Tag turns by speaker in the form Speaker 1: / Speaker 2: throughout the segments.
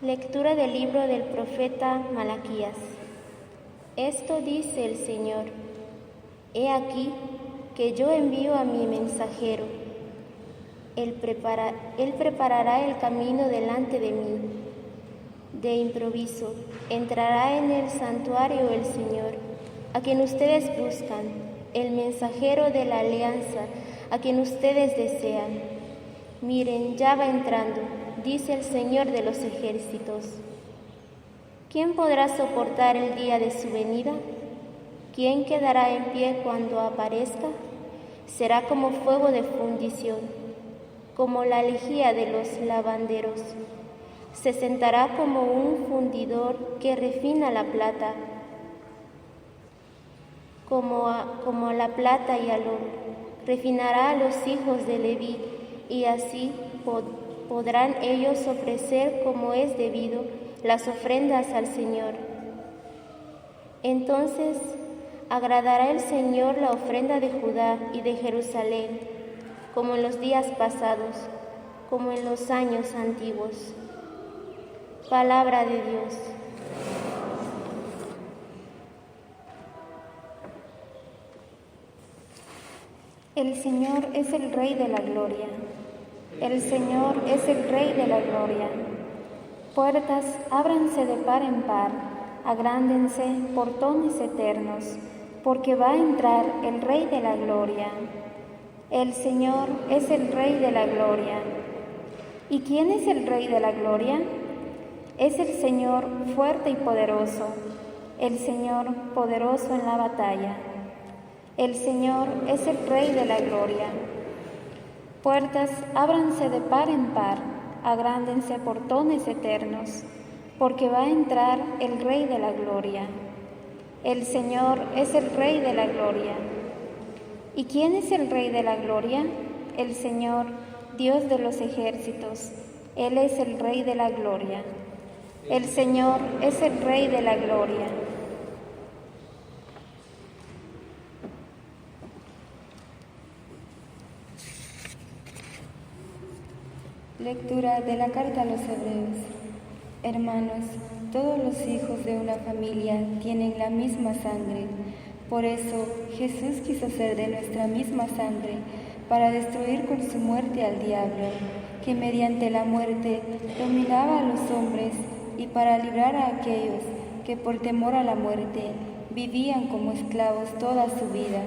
Speaker 1: Lectura del libro del profeta Malaquías. Esto dice el Señor: He aquí que yo envío a mi mensajero. Él preparará el camino delante de mí. De improviso entrará en el santuario el Señor, a quien ustedes buscan, el mensajero de la alianza, a quien ustedes desean. Miren, ya va entrando, dice el Señor de los ejércitos. ¿Quién podrá soportar el día de su venida? ¿Quién quedará en pie cuando aparezca? Será como fuego de fundición, como la lejía de los lavanderos. Se sentará como un fundidor que refina la plata, como la plata y al oro. Refinará a los hijos de Leví, y así podrán ellos ofrecer como es debido las ofrendas al Señor. Entonces agradará el Señor la ofrenda de Judá y de Jerusalén, como en los días pasados, como en los años antiguos. Palabra de Dios.
Speaker 2: El Señor es el Rey de la gloria. El Señor es el Rey de la gloria. Puertas, ábranse de par en par, agrándense portones eternos, porque va a entrar el Rey de la gloria. El Señor es el Rey de la gloria. ¿Y quién es el Rey de la gloria? Es el Señor fuerte y poderoso, el Señor poderoso en la batalla. El Señor es el Rey de la gloria. Puertas, ábranse de par en par, agrándense portones eternos, porque va a entrar el Rey de la gloria. El Señor es el Rey de la gloria. ¿Y quién es el Rey de la gloria? El Señor, Dios de los ejércitos. Él es el Rey de la gloria. El Señor es el Rey de la gloria.
Speaker 3: Lectura de la carta a los Hebreos. Hermanos, todos los hijos de una familia tienen la misma sangre. Por eso Jesús quiso ser de nuestra misma sangre, para destruir con su muerte al diablo, que mediante la muerte dominaba a los hombres, y para librar a aquellos que por temor a la muerte vivían como esclavos toda su vida.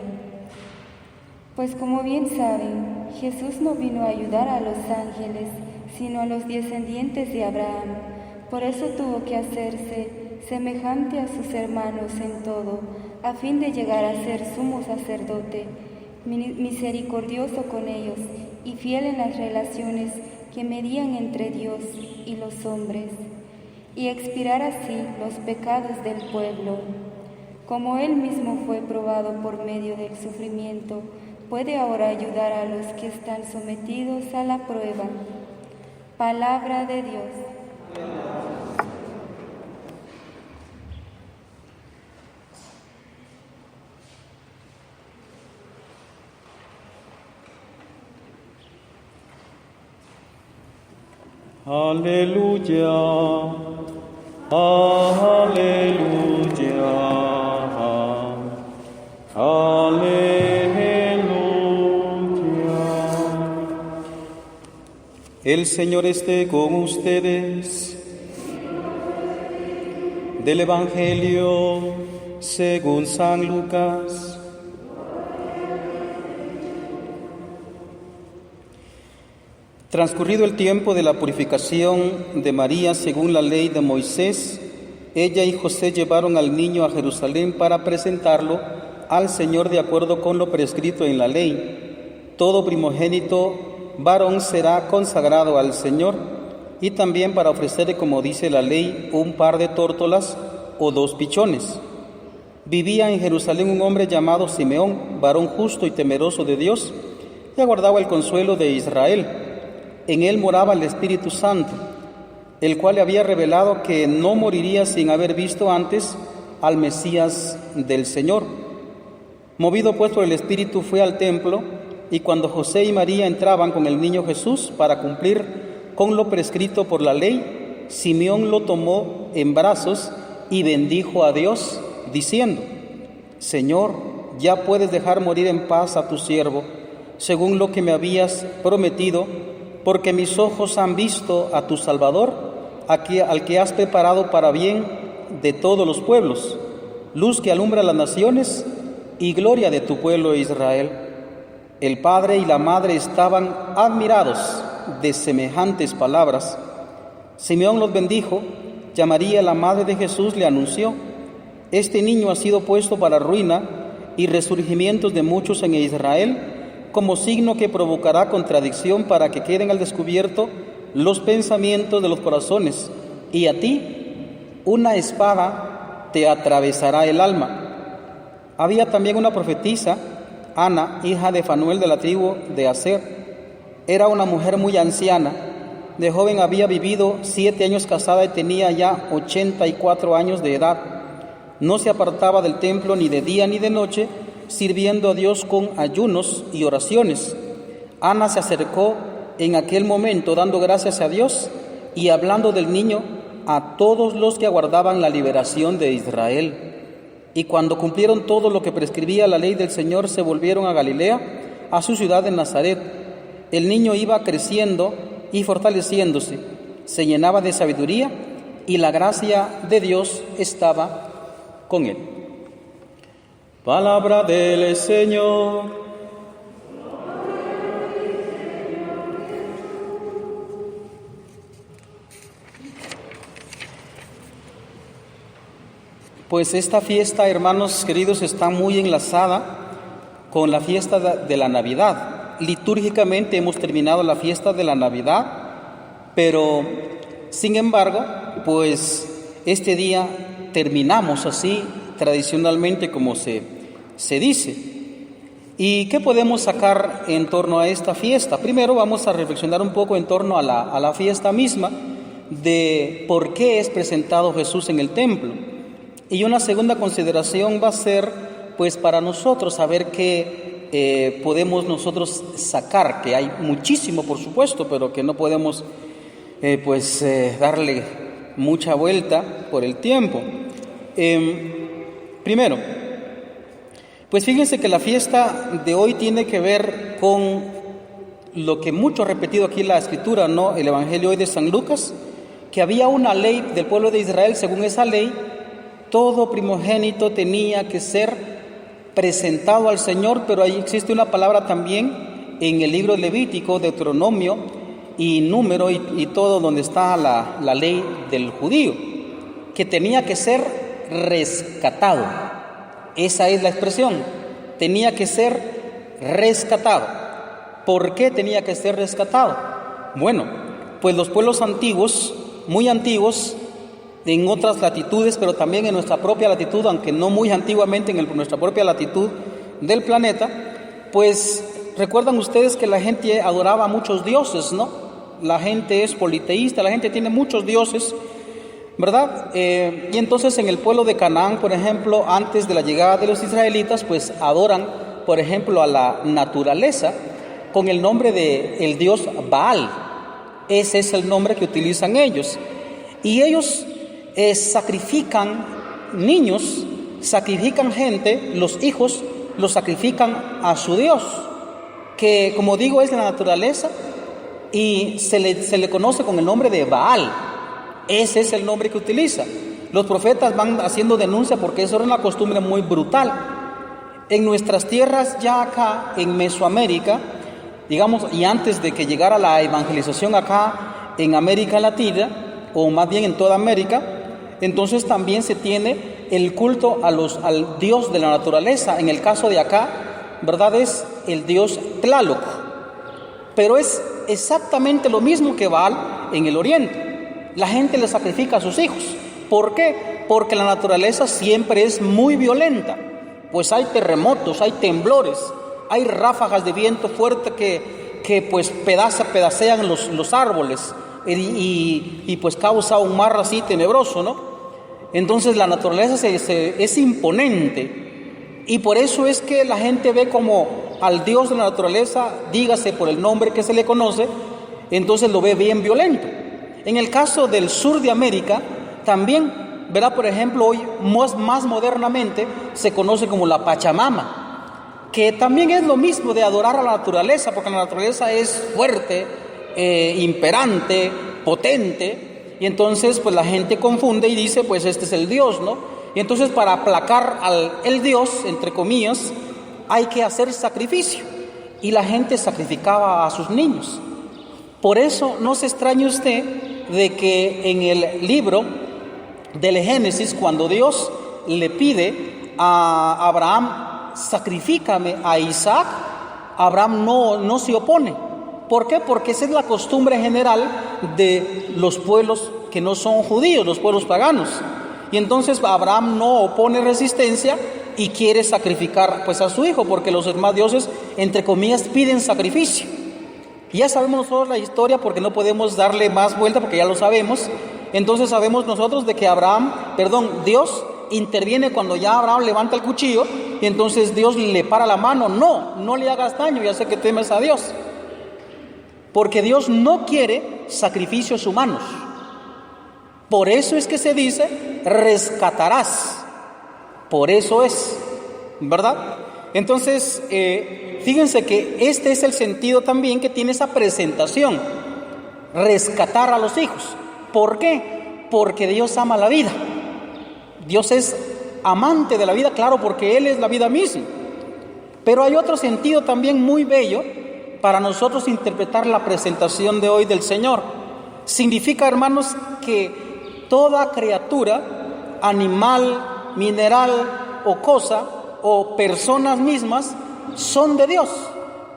Speaker 3: Pues como bien saben, Jesús no vino a ayudar a los ángeles, sino a los descendientes de Abraham. Por eso tuvo que hacerse semejante a sus hermanos en todo, a fin de llegar a ser sumo sacerdote, misericordioso con ellos y fiel en las relaciones que medían entre Dios y los hombres, y expiar así los pecados del pueblo. Como Él mismo fue probado por medio del sufrimiento, puede ahora ayudar a los que están sometidos a la prueba. Palabra de Dios.
Speaker 4: Aleluya, aleluya, aleluya. El Señor esté con ustedes. Del Evangelio según San Lucas. Transcurrido el tiempo de la purificación de María según la ley de Moisés, ella y José llevaron al niño a Jerusalén para presentarlo al Señor de acuerdo con lo prescrito en la ley. Todo primogénito varón será consagrado al Señor, y también para ofrecerle, como dice la ley, un par de tórtolas o 2 pichones. Vivía en Jerusalén un hombre llamado Simeón, varón justo y temeroso de Dios, y aguardaba el consuelo de Israel. En él moraba el Espíritu Santo, el cual le había revelado que no moriría sin haber visto antes al Mesías del Señor. Movido pues por el Espíritu, fue al templo, y cuando José y María entraban con el niño Jesús para cumplir con lo prescrito por la ley, Simeón lo tomó en brazos y bendijo a Dios, diciendo: Señor, ya puedes dejar morir en paz a tu siervo, según lo que me habías prometido, porque mis ojos han visto a tu Salvador, al que has preparado para bien de todos los pueblos, luz que alumbra a las naciones y gloria de tu pueblo Israel. El padre y la madre estaban admirados de semejantes palabras. Simeón los bendijo, y a María, la madre de Jesús, le anunció: Este niño ha sido puesto para ruina y resurgimientos de muchos en Israel, como signo que provocará contradicción para que queden al descubierto los pensamientos de los corazones, y a ti una espada te atravesará el alma. Había también una profetisa, Ana, hija de Fanuel de la tribu de Aser. Era una mujer muy anciana. De joven había vivido 7 años casada y tenía ya 84 años de edad. No se apartaba del templo ni de día ni de noche, sirviendo a Dios con ayunos y oraciones. Ana se acercó en aquel momento dando gracias a Dios y hablando del niño a todos los que aguardaban la liberación de Israel. Y cuando cumplieron todo lo que prescribía la ley del Señor, se volvieron a Galilea, a su ciudad de Nazaret. El niño iba creciendo y fortaleciéndose, se llenaba de sabiduría y la gracia de Dios estaba con él. Palabra del Señor. Pues esta fiesta, hermanos queridos, está muy enlazada con la fiesta de la Navidad. Litúrgicamente hemos terminado la fiesta de la Navidad, pero sin embargo, pues este día terminamos así tradicionalmente como se dice. ¿Y qué podemos sacar en torno a esta fiesta? Primero vamos a reflexionar un poco en torno a la fiesta misma, de por qué es presentado Jesús en el templo. Y una segunda consideración va a ser, pues, para nosotros saber qué podemos nosotros sacar, que hay muchísimo, por supuesto, pero que no podemos, darle mucha vuelta por el tiempo. Primero, pues fíjense que la fiesta de hoy tiene que ver con lo que mucho ha repetido aquí la Escritura, ¿no? El Evangelio hoy de San Lucas, que había una ley del pueblo de Israel. Según esa ley, todo primogénito tenía que ser presentado al Señor, pero ahí existe una palabra también en el libro Levítico, Deuteronomio y Número y todo donde está la ley del judío, que tenía que ser rescatado. Esa es la expresión, tenía que ser rescatado. ¿Por qué tenía que ser rescatado? Bueno, pues los pueblos antiguos, muy antiguos, en otras latitudes, pero también en nuestra propia latitud, aunque no muy antiguamente en nuestra propia latitud del planeta, pues recuerdan ustedes que la gente adoraba a muchos dioses, ¿no? La gente es politeísta, la gente tiene muchos dioses, ¿verdad? Y entonces en el pueblo de Canaán, por ejemplo, antes de la llegada de los israelitas, pues adoran, por ejemplo, a la naturaleza con el nombre de el dios Baal. Ese es el nombre que utilizan ellos. Y ellos sacrifican niños, sacrifican gente, los hijos los sacrifican a su Dios, que como digo es la naturaleza, y se le conoce con el nombre de Baal. Ese es el nombre que utiliza. Los profetas van haciendo denuncia porque eso era una costumbre muy brutal. En nuestras tierras, ya acá en Mesoamérica, digamos, y antes de que llegara la evangelización acá en América Latina, o más bien en toda América, entonces también se tiene el culto al Dios de la naturaleza. En el caso de acá, ¿verdad? Es el Dios Tlaloc, pero es exactamente lo mismo que Baal en el oriente. La gente le sacrifica a sus hijos. ¿Por qué? Porque la naturaleza siempre es muy violenta. Pues hay terremotos, hay temblores, hay ráfagas de viento fuerte que pues pedacean los árboles y pues causa un mar así tenebroso, ¿no? Entonces la naturaleza es imponente, y por eso es que la gente ve como al Dios de la naturaleza, dígase por el nombre que se le conoce, entonces lo ve bien violento. En el caso del sur de América, también, verá, por ejemplo, hoy más modernamente se conoce como la Pachamama, que también es lo mismo de adorar a la naturaleza, porque la naturaleza es fuerte, imperante, potente, y entonces pues la gente confunde y dice, pues este es el Dios, ¿no? Y entonces para aplacar el Dios, entre comillas, hay que hacer sacrificio, y la gente sacrificaba a sus niños. Por eso no se extrañe usted de que en el libro del Génesis, cuando Dios le pide a Abraham, sacrifícame a Isaac, Abraham no se opone. ¿Por qué? Porque esa es la costumbre general de los pueblos que no son judíos, los pueblos paganos. Y entonces Abraham no opone resistencia y quiere sacrificar pues a su hijo, porque los demás dioses, entre comillas, piden sacrificio. Y ya sabemos nosotros la historia, porque no podemos darle más vuelta, porque ya lo sabemos. Entonces sabemos nosotros de que Dios interviene cuando ya Abraham levanta el cuchillo, y entonces Dios le para la mano. No le hagas daño, ya sé que temes a Dios. Porque Dios no quiere sacrificios humanos. Por eso es que se dice, rescatarás. Por eso es, ¿verdad? Entonces, fíjense que este es el sentido también que tiene esa presentación. Rescatar a los hijos. ¿Por qué? Porque Dios ama la vida. Dios es amante de la vida, claro, porque Él es la vida misma. Pero hay otro sentido también muy bello para nosotros interpretar la presentación de hoy del Señor. Significa, hermanos, que toda criatura, animal, mineral o cosa, o personas mismas, son de Dios.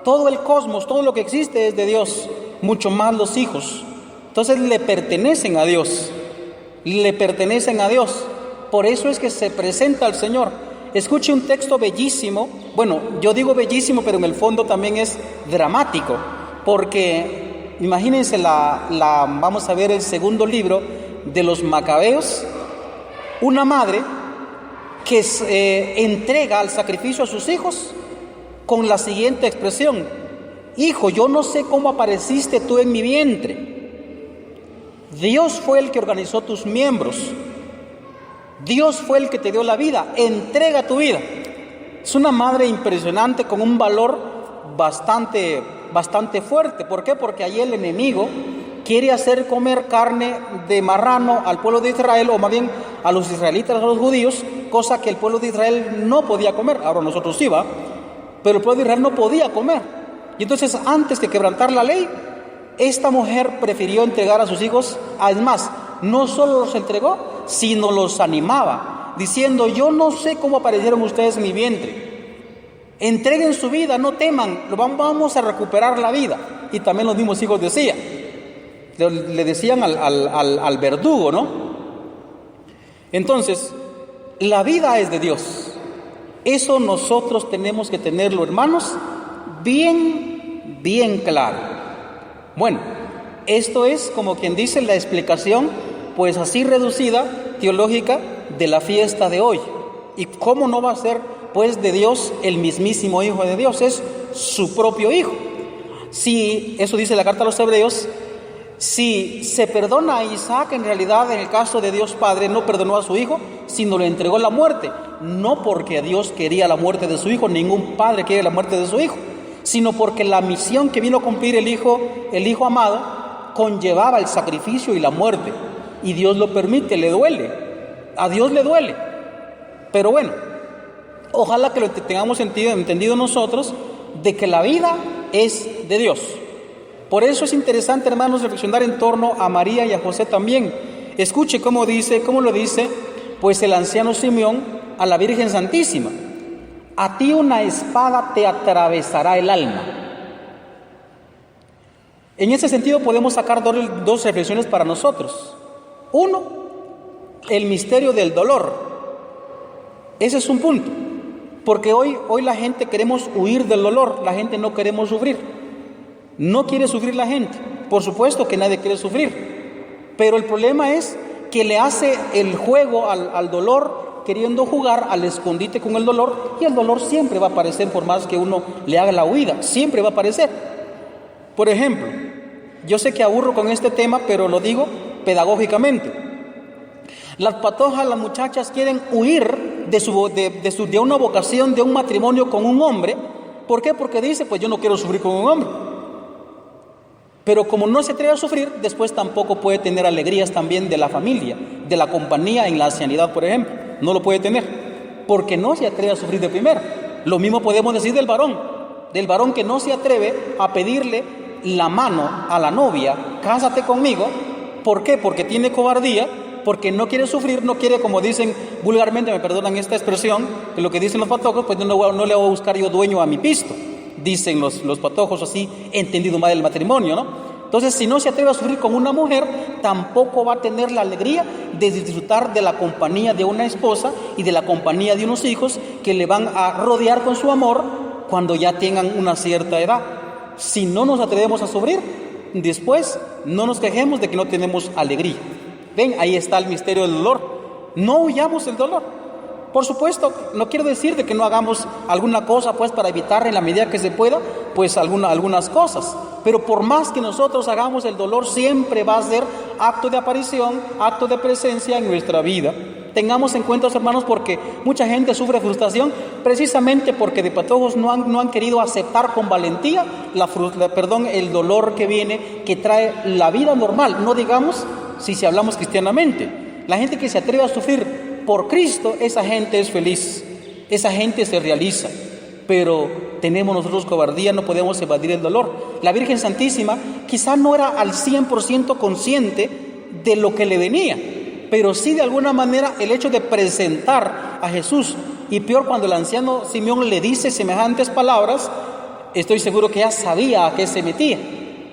Speaker 4: Todo el cosmos, todo lo que existe es de Dios, mucho más los hijos. Entonces le pertenecen a Dios, le pertenecen a Dios. Por eso es que se presenta al Señor. Escuche un texto bellísimo. Bueno, yo digo bellísimo, pero en el fondo también es dramático, porque imagínense vamos a ver el segundo libro de los Macabeos. Una madre que entrega al sacrificio a sus hijos con la siguiente expresión: hijo, yo no sé cómo apareciste tú en mi vientre. Dios fue el que organizó tus miembros. Dios fue el que te dio la vida. Entrega tu vida. Es una madre impresionante, con un valor bastante fuerte. ¿Por qué? Porque ahí el enemigo quiere hacer comer carne de marrano al pueblo de Israel, o más bien a los israelitas, a los judíos, cosa que el pueblo de Israel no podía comer. Ahora nosotros sí, va, pero el pueblo de Israel no podía comer. Y entonces, antes de quebrantar la ley, esta mujer prefirió entregar a sus hijos. Además, no solo los entregó, sino los animaba, diciendo: yo no sé cómo aparecieron ustedes en mi vientre. Entreguen su vida, no teman, vamos a recuperar la vida. Y también los mismos hijos decían, le decían al verdugo, ¿no? Entonces, la vida es de Dios. Eso nosotros tenemos que tenerlo, hermanos, bien claro. Bueno, esto es, como quien dice, la explicación, pues así reducida, teológica, de la fiesta de hoy. ¿Y cómo no va a ser, pues, de Dios el mismísimo Hijo de Dios? Es su propio Hijo. Si, eso dice la carta a los Hebreos, si se perdona a Isaac, en realidad, en el caso de Dios Padre, no perdonó a su hijo, sino le entregó la muerte. No porque Dios quería la muerte de su hijo, ningún padre quiere la muerte de su hijo, sino porque la misión que vino a cumplir el hijo amado, conllevaba el sacrificio y la muerte. Y Dios lo permite, le duele. A Dios le duele. Pero bueno, ojalá que lo tengamos entendido nosotros, de que la vida es de Dios. Por eso es interesante, hermanos, reflexionar en torno a María y a José también. Escuche cómo lo dice, pues el anciano Simeón a la Virgen Santísima: a ti una espada te atravesará el alma. En ese sentido podemos sacar dos reflexiones para nosotros. Uno, el misterio del dolor. Ese es un punto, porque hoy la gente queremos huir del dolor, la gente no queremos sufrir. No quiere sufrir la gente. Por supuesto que nadie quiere sufrir, pero el problema es que le hace el juego al dolor, queriendo jugar al escondite con el dolor, y el dolor siempre va a aparecer, por más que uno le haga la huida, siempre va a aparecer. Por ejemplo, Yo sé que aburro con este tema, pero lo digo pedagógicamente. Las patojas, las muchachas quieren huir de una vocación, de un matrimonio con un hombre. ¿Por qué? Porque dice, pues yo no quiero sufrir con un hombre. Pero como no se atreve a sufrir, después tampoco puede tener alegrías también de la familia, de la compañía en la ancianidad, por ejemplo. No lo puede tener, porque no se atreve a sufrir de primera. Lo mismo podemos decir del varón que no se atreve a pedirle la mano a la novia, cásate conmigo. ¿Por qué? Porque tiene cobardía, porque no quiere sufrir, no quiere, como dicen vulgarmente, me perdonan esta expresión, que lo que dicen los patojos, pues no le voy a buscar yo dueño a mi pisto. Dicen los patojos así, entendido mal el matrimonio, ¿no? Entonces, si no se atreve a sufrir con una mujer, tampoco va a tener la alegría de disfrutar de la compañía de una esposa y de la compañía de unos hijos que le van a rodear con su amor cuando ya tengan una cierta edad. Si no nos atrevemos a sufrir, después no nos quejemos de que no tenemos alegría. Ven, ahí está el misterio del dolor. No huyamos del dolor. Por supuesto, no quiero decir de que no hagamos alguna cosa pues para evitar en la medida que se pueda pues algunas cosas, pero por más que nosotros hagamos, el dolor siempre va a ser acto de aparición, acto de presencia en nuestra vida. Tengamos en cuenta, hermanos, porque mucha gente sufre frustración precisamente porque de patojos no han querido aceptar con valentía el dolor que viene, que trae la vida normal, no digamos si hablamos cristianamente. La gente que se atreve a sufrir por Cristo, esa gente es feliz, esa gente se realiza, pero tenemos nosotros cobardía, no podemos evadir el dolor. La Virgen Santísima quizá no era al 100% consciente de lo que le venía, pero sí de alguna manera el hecho de presentar a Jesús, y peor cuando el anciano Simeón le dice semejantes palabras, estoy seguro que ella sabía a qué se metía,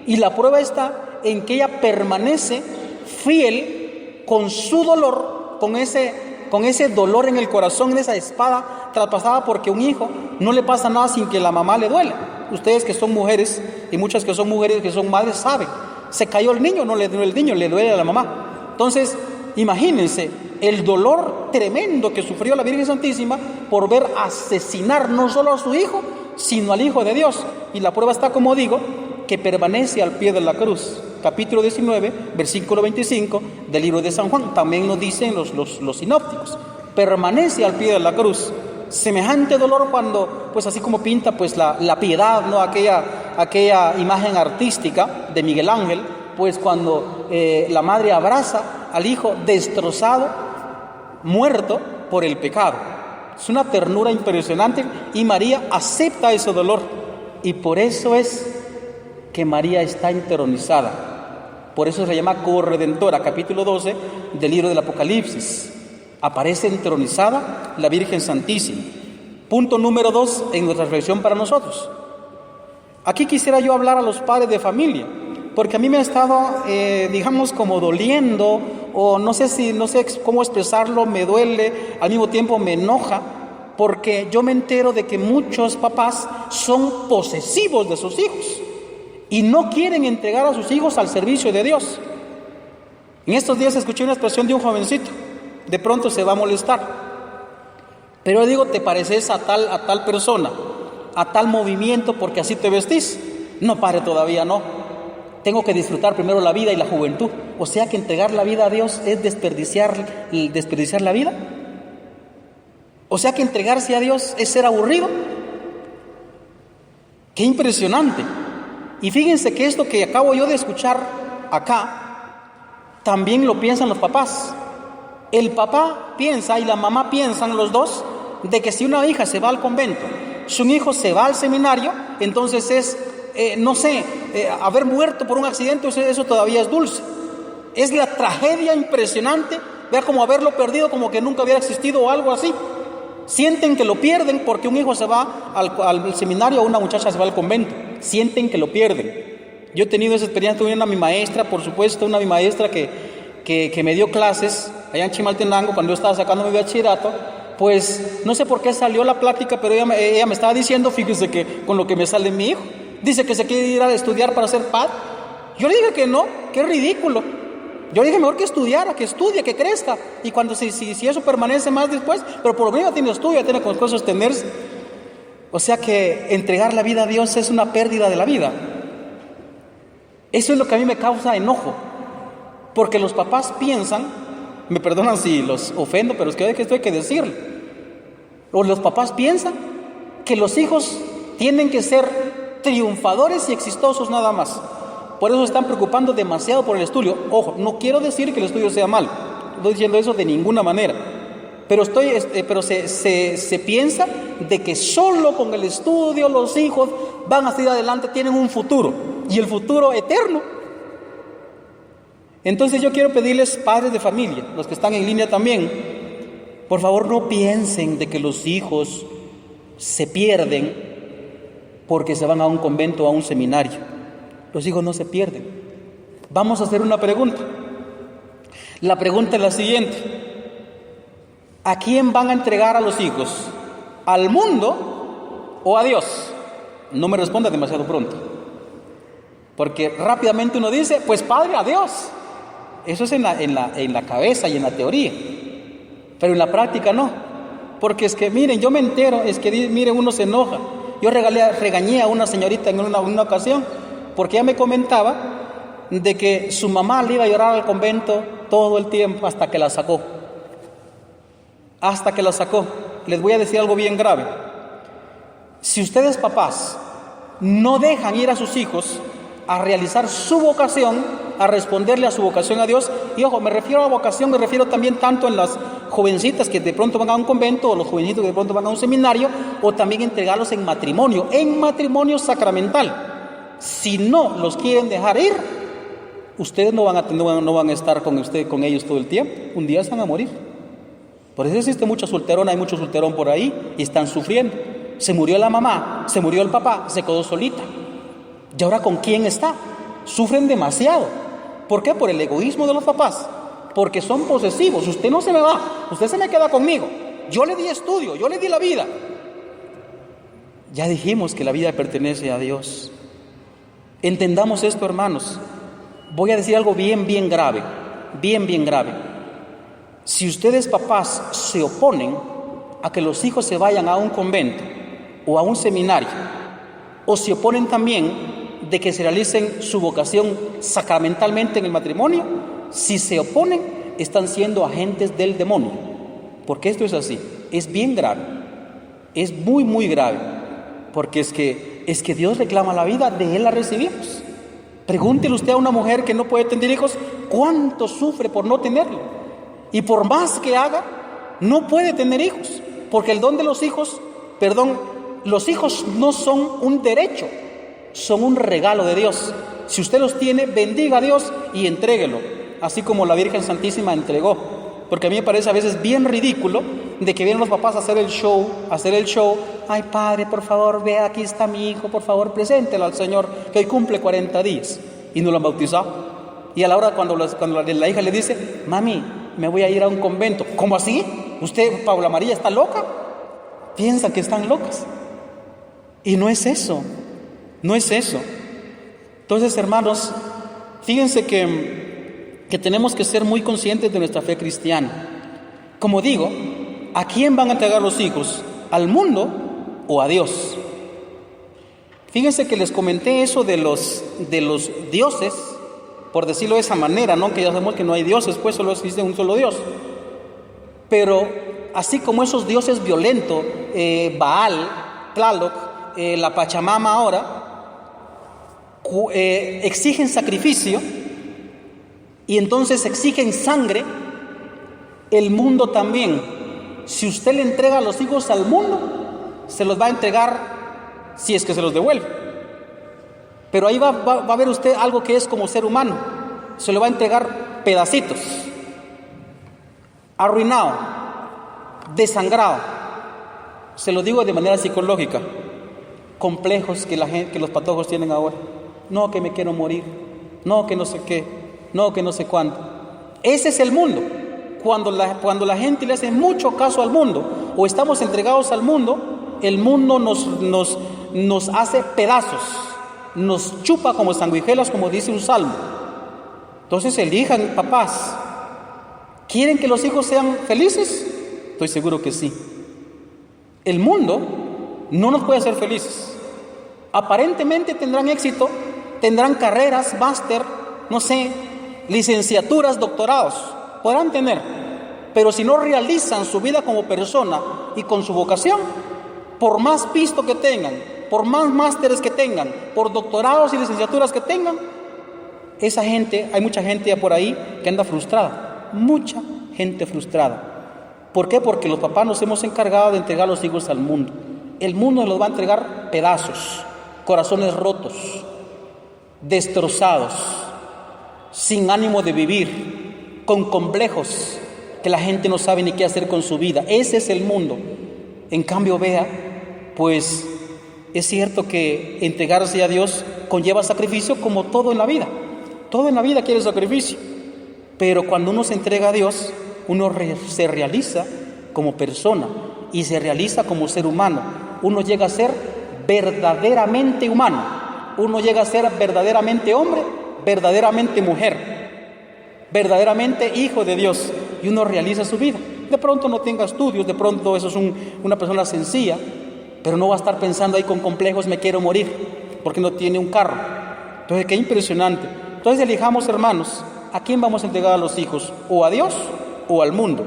Speaker 4: y la prueba está en que ella permanece fiel con su dolor, con ese dolor en el corazón, en esa espada traspasada, porque un hijo no le pasa nada sin que la mamá le duela. Ustedes que son mujeres, y muchas que son mujeres, que son madres, saben, se cayó el niño, no le duele el niño, le duele a la mamá. Entonces, imagínense el dolor tremendo que sufrió la Virgen Santísima por ver asesinar no solo a su hijo, sino al Hijo de Dios. Y la prueba está, como digo, que permanece al pie de la cruz. Capítulo 19, versículo 25 del libro de San Juan. También nos dicen los sinópticos. Permanece al pie de la cruz. Semejante dolor cuando, pues así como pinta pues la piedad, ¿no? Aquella imagen artística de Miguel Ángel, pues cuando la madre abraza al hijo destrozado, muerto por el pecado. Es una ternura impresionante y María acepta ese dolor. Y por eso es que María está entronizada. Por eso se llama corredentora, capítulo 12 del libro del Apocalipsis. Aparece entronizada la Virgen Santísima. Punto número 2 en nuestra reflexión para nosotros. Aquí quisiera yo hablar a los padres de familia, porque a mí me ha estado, digamos, como doliendo, o no sé cómo expresarlo, me duele, al mismo tiempo me enoja, porque yo me entero de que muchos papás son posesivos de sus hijos y no quieren entregar a sus hijos al servicio de Dios. En estos días escuché una expresión de un jovencito, de pronto se va a molestar, pero yo digo, ¿te pareces a tal persona, a tal movimiento porque así te vestís? No, padre, todavía no. Tengo que disfrutar primero la vida y la juventud. O sea que entregar la vida a Dios es desperdiciar la vida. O sea que entregarse a Dios es ser aburrido. Qué impresionante. Y fíjense que esto que acabo yo de escuchar acá, también lo piensan los papás. El papá piensa y la mamá piensan los dos de que si una hija se va al convento, si un hijo se va al seminario, entonces es, haber muerto por un accidente, eso todavía es dulce. Es la tragedia impresionante, ver como haberlo perdido, como que nunca hubiera existido o algo así. Sienten que lo pierden porque un hijo se va al seminario o una muchacha se va al convento. Sienten que lo pierden. Yo he tenido esa experiencia, tuve mi maestra, por supuesto, mi maestra que me dio clases allá en Chimaltenango cuando yo estaba sacando mi bachillerato. Pues no sé por qué salió la plática, pero ella me estaba diciendo, fíjese que con lo que me sale mi hijo, dice que se quiere ir a estudiar para ser padre. Yo le dije que no, que es ridículo. Yo le dije mejor que estudiara, que estudie, que crezca, y cuando si eso permanece más después, pero por lo menos tiene estudio, tiene con qué sostenerse. O sea que entregar la vida a Dios es una pérdida de la vida. Eso es lo que a mí me causa enojo, porque los papás piensan, me perdonan si los ofendo, pero es que esto hay que decirlo, o los papás piensan que los hijos tienen que ser triunfadores y exitosos nada más. Por eso están preocupando demasiado por el estudio. Ojo, no quiero decir que el estudio sea malo, no estoy diciendo eso de ninguna manera, pero se piensa de que solo con el estudio los hijos van a salir adelante, tienen un futuro, y el futuro eterno. Entonces yo quiero pedirles, padres de familia, los que están en línea también, por favor no piensen de que los hijos se pierden porque se van a un convento o a un seminario. Los hijos no se pierden. Vamos a hacer una pregunta. La pregunta es la siguiente: ¿a quién van a entregar a los hijos? ¿Al mundo o a Dios? No me responda demasiado pronto, porque rápidamente uno dice, pues padre, a Dios. Eso es en la cabeza y en la teoría, pero en la práctica no. Porque es que, miren, yo me entero, es que, miren, uno se enoja. Yo regañé a una señorita en una ocasión, porque ella me comentaba de que su mamá le iba a llorar al convento todo el tiempo hasta que la sacó. Hasta que la sacó. Les voy a decir algo bien grave. Si ustedes, papás, no dejan ir a sus hijos a realizar su vocación, a responderle a su vocación a Dios, y ojo, me refiero a la vocación, me refiero también tanto en las jovencitas que de pronto van a un convento, o los jovencitos que de pronto van a un seminario, o también entregarlos en matrimonio sacramental. Si no los quieren dejar ir, ustedes no van a estar con ellos todo el tiempo. Un día se van a morir. Por eso existe mucha solterona, hay mucho solterón por ahí y están sufriendo. Se murió la mamá, se murió el papá, se quedó solita. ¿Y ahora con quién está? Sufren demasiado. ¿Por qué? Por el egoísmo de los papás. Porque son posesivos. Usted no se me va, usted se me queda conmigo. Yo le di estudio, yo le di la vida. Ya dijimos que la vida pertenece a Dios. Entendamos esto, hermanos. Voy a decir algo bien grave, bien grave. Si ustedes, papás, se oponen a que los hijos se vayan a un convento o a un seminario, o se oponen también de que se realicen su vocación sacramentalmente en el matrimonio, si se oponen, están siendo agentes del demonio. Porque esto es así, es bien grave, es muy grave, porque es que Dios reclama la vida, de Él la recibimos. Pregúntele usted a una mujer que no puede tener hijos, ¿cuánto sufre por no tenerlo? Y por más que haga, no puede tener hijos, porque el don de los hijos, los hijos no son un derecho, son un regalo de Dios. Si usted los tiene, bendiga a Dios y entréguelo, así como la Virgen Santísima entregó. Porque a mí me parece a veces bien ridículo de que vienen los papás a hacer el show. Ay, padre, por favor, vea, aquí está mi hijo, por favor, preséntelo al Señor, que hoy cumple 40 días. Y no lo han bautizado. Y a la hora cuando la hija le dice, mami, me voy a ir a un convento. ¿Cómo así? ¿Usted, Paula María, está loca? Piensan que están locas. Y no es eso. No es eso. Entonces, hermanos, fíjense que tenemos que ser muy conscientes de nuestra fe cristiana. Como digo, ¿a quién van a entregar los hijos? ¿Al mundo o a Dios? Fíjense que les comenté eso de los dioses, por decirlo de esa manera, ¿no? Que ya sabemos que no hay dioses, pues solo existe un solo Dios. Pero así como esos dioses violentos, Baal, Tlaloc, la Pachamama ahora, exigen sacrificio y entonces exigen sangre, el mundo también. Si usted le entrega a los hijos al mundo, se los va a entregar si es que se los devuelve. Pero ahí va a ver usted algo que es como ser humano. Se le va a entregar pedacitos, arruinado, desangrado. Se lo digo de manera psicológica. Complejos que los patojos tienen ahora. No, que me quiero morir. No, que no sé qué. No, que no sé cuánto. Ese es el mundo. Cuando la gente le hace mucho caso al mundo, o estamos entregados al mundo, el mundo nos hace pedazos, nos chupa como sanguijuelas, como dice un salmo. Entonces elijan, papás. ¿Quieren que los hijos sean felices? Estoy seguro que sí. El mundo no nos puede hacer felices. Aparentemente tendrán éxito tendrán carreras, máster, no sé, licenciaturas, doctorados, podrán tener, pero si no realizan su vida como persona y con su vocación, por más pisto que tengan, por más másteres que tengan, por doctorados y licenciaturas que tengan, esa gente, hay mucha gente por ahí que anda frustrada, mucha gente frustrada. ¿Por qué? Porque los papás nos hemos encargado de entregar a los hijos al mundo. El mundo nos los va a entregar pedazos, corazones rotos, destrozados, sin ánimo de vivir, con complejos, que la gente no sabe ni qué hacer con su vida. Ese es el mundo. En cambio, vea, pues es cierto que entregarse a Dios conlleva sacrificio, como todo en la vida. Todo en la vida quiere sacrificio. Pero cuando uno se entrega a Dios, uno se realiza como persona y se realiza como ser humano. Uno llega a ser verdaderamente humano. Uno llega a ser verdaderamente hombre, verdaderamente mujer, verdaderamente hijo de Dios. Y uno realiza su vida. De pronto no tenga estudios, de pronto eso es una persona sencilla, pero no va a estar pensando ahí con complejos, me quiero morir, porque no tiene un carro. Entonces, qué impresionante. Entonces, elijamos, hermanos, ¿a quién vamos a entregar a los hijos? ¿O a Dios o al mundo?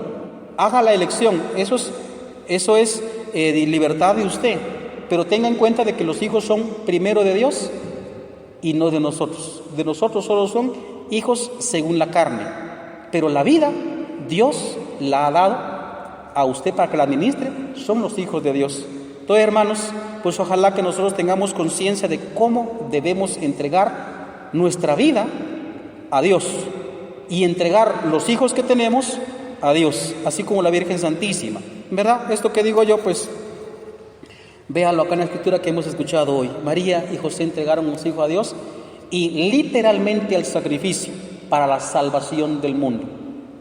Speaker 4: Haga la elección, eso es libertad de usted, pero tenga en cuenta de que los hijos son primero de Dios y no de nosotros. De nosotros solo son hijos según la carne, pero la vida Dios la ha dado a usted para que la administre, son los hijos de Dios. Entonces, hermanos, pues ojalá que nosotros tengamos conciencia de cómo debemos entregar nuestra vida a Dios y entregar los hijos que tenemos a Dios, así como la Virgen Santísima, ¿verdad? Esto que digo yo, pues véanlo acá en la escritura que hemos escuchado hoy. María y José entregaron a los hijos a Dios y literalmente al sacrificio para la salvación del mundo.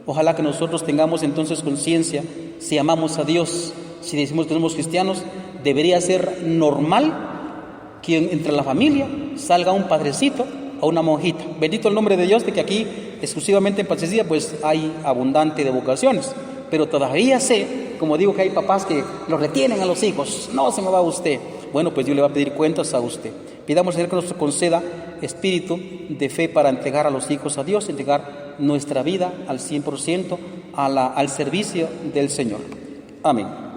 Speaker 4: Ojalá que nosotros tengamos entonces conciencia, si amamos a Dios, si decimos que somos cristianos, debería ser normal que entre la familia salga un padrecito o una monjita. Bendito el nombre de Dios, de que aquí exclusivamente en Pancecilla pues hay abundante de vocaciones, pero todavía sé, como digo, que hay papás que los retienen a los hijos. No se me va usted. Bueno, pues Dios le va a pedir cuentas a usted. Pidamos a Dios que nos conceda espíritu de fe para entregar a los hijos a Dios, entregar nuestra vida al 100% al servicio del Señor. Amén.